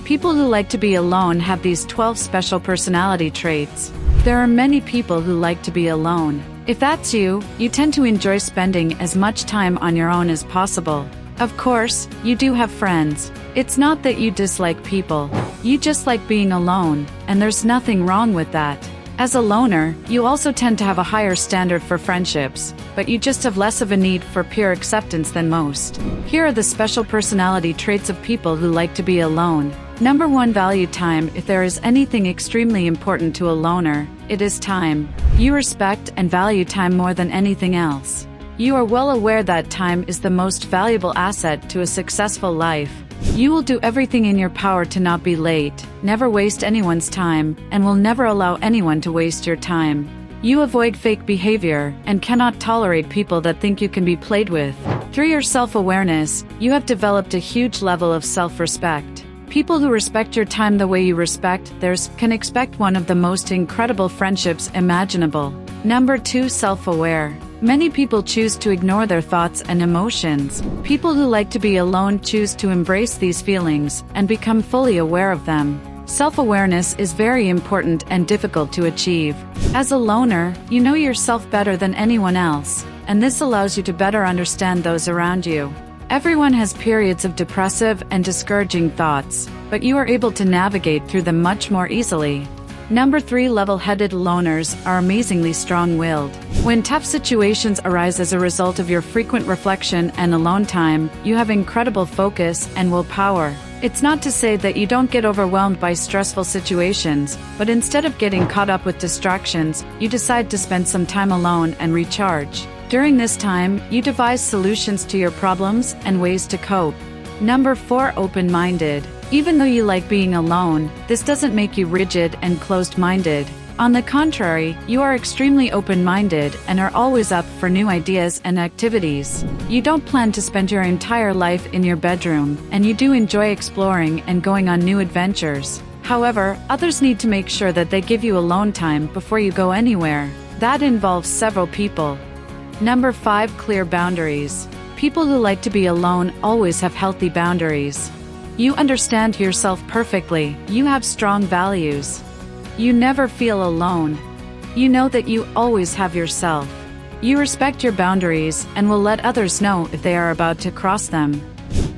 People who like to be alone have these 12 special personality traits. There are many people who like to be alone. If that's you, you tend to enjoy spending as much time on your own as possible. Of course, you do have friends. It's not that you dislike people. You just like being alone, and there's nothing wrong with that. As a loner, you also tend to have a higher standard for friendships, but you just have less of a need for peer acceptance than most. Here are the special personality traits of people who like to be alone. Number 1. Value time. If there is anything extremely important to a loner, it is time. You respect and value time more than anything else. You are well aware that time is the most valuable asset to a successful life. You will do everything in your power to not be late, never waste anyone's time, and will never allow anyone to waste your time. You avoid fake behavior, and cannot tolerate people that think you can be played with. Through your self-awareness, you have developed a huge level of self-respect. People who respect your time the way you respect theirs can expect one of the most incredible friendships imaginable. Number 2. Self-aware. Many people choose to ignore their thoughts and emotions. People who like to be alone choose to embrace these feelings and become fully aware of them. Self-awareness is very important and difficult to achieve. As a loner, you know yourself better than anyone else, and this allows you to better understand those around you. Everyone has periods of depressive and discouraging thoughts, but you are able to navigate through them much more easily. Number 3. Level-headed loners are amazingly strong-willed. When tough situations arise as a result of your frequent reflection and alone time, you have incredible focus and willpower. It's not to say that you don't get overwhelmed by stressful situations, but instead of getting caught up with distractions, you decide to spend some time alone and recharge. During this time, you devise solutions to your problems and ways to cope. Number 4. Open-minded. Even though you like being alone, this doesn't make you rigid and closed-minded. On the contrary, you are extremely open-minded and are always up for new ideas and activities. You don't plan to spend your entire life in your bedroom, and you do enjoy exploring and going on new adventures. However, others need to make sure that they give you alone time before you go anywhere. That involves several people. Number 5. Clear boundaries. People who like to be alone always have healthy boundaries. You understand yourself perfectly. You have strong values. You never feel alone. You know that you always have yourself. You respect your boundaries and will let others know if they are about to cross them.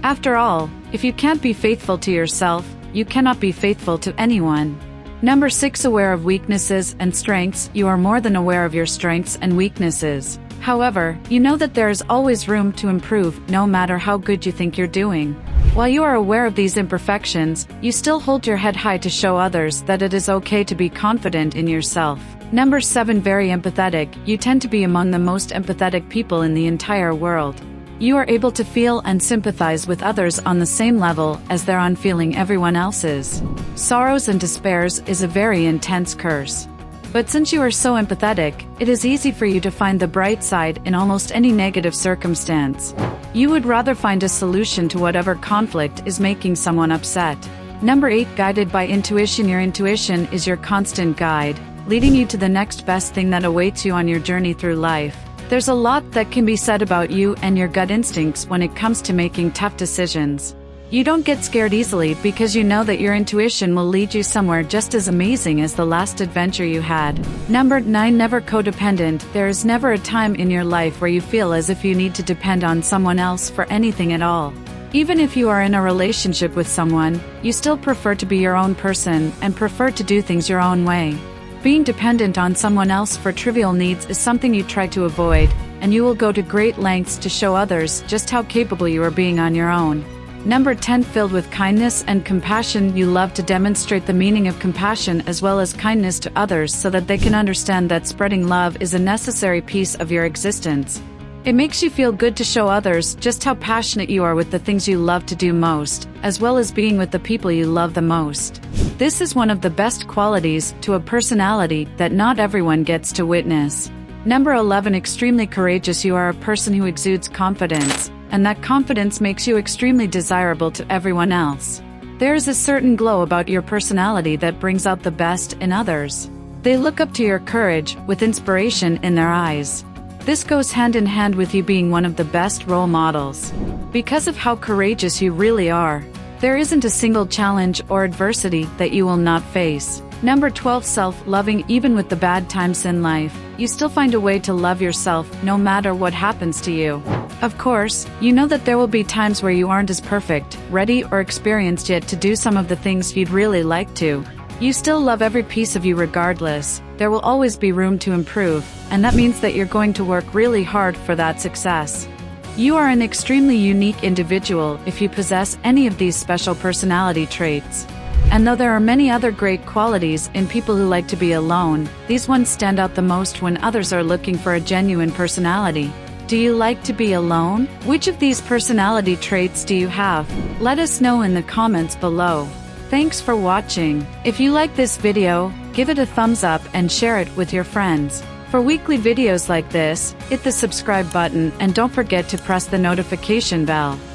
After all, if you can't be faithful to yourself, you cannot be faithful to anyone. Number 6. Aware of weaknesses and strengths. You are more than aware of your strengths and weaknesses. However, you know that there is always room to improve, no matter how good you think you're doing. While you are aware of these imperfections, you still hold your head high to show others that it is okay to be confident in yourself. Number 7. Very empathetic. You tend to be among the most empathetic people in the entire world. You are able to feel and sympathize with others on the same level as they're on feeling everyone else's. Sorrows and despairs is a very intense curse. But since you are so empathetic, it is easy for you to find the bright side in almost any negative circumstance. You would rather find a solution to whatever conflict is making someone upset. Number 8. Guided by intuition. Your intuition is your constant guide, leading you to the next best thing that awaits you on your journey through life. There's a lot that can be said about you and your gut instincts when it comes to making tough decisions. You don't get scared easily because you know that your intuition will lead you somewhere just as amazing as the last adventure you had. Number 9. Never codependent. There is never a time in your life where you feel as if you need to depend on someone else for anything at all. Even if you are in a relationship with someone, you still prefer to be your own person and prefer to do things your own way. Being dependent on someone else for trivial needs is something you try to avoid, and you will go to great lengths to show others just how capable you are being on your own. Number 10. Filled with kindness and compassion. You love to demonstrate the meaning of compassion as well as kindness to others so that they can understand that spreading love is a necessary piece of your existence. It makes you feel good to show others just how passionate you are with the things you love to do most, as well as being with the people you love the most. This is one of the best qualities to a personality that not everyone gets to witness. Number 11. Extremely courageous. You are a person who exudes confidence, and that confidence makes you extremely desirable to everyone else. There is a certain glow about your personality that brings out the best in others. They look up to your courage with inspiration in their eyes. This goes hand in hand with you being one of the best role models. Because of how courageous you really are, There isn't a single challenge or adversity that you will not face. Number 12. Self-loving. Even with the bad times in life, you still find a way to love yourself no matter what happens to you. Of course, you know that there will be times where you aren't as perfect, ready, or experienced yet to do some of the things you'd really like to. You still love every piece of you regardless. There will always be room to improve, and that means that you're going to work really hard for that success. You are an extremely unique individual if you possess any of these special personality traits. And though there are many other great qualities in people who like to be alone, these ones stand out the most when others are looking for a genuine personality. Do you like to be alone? Which of these personality traits do you have? Let us know in the comments below. Thanks for watching. If you like this video, give it a thumbs up and share it with your friends. For weekly videos like this, hit the subscribe button and don't forget to press the notification bell.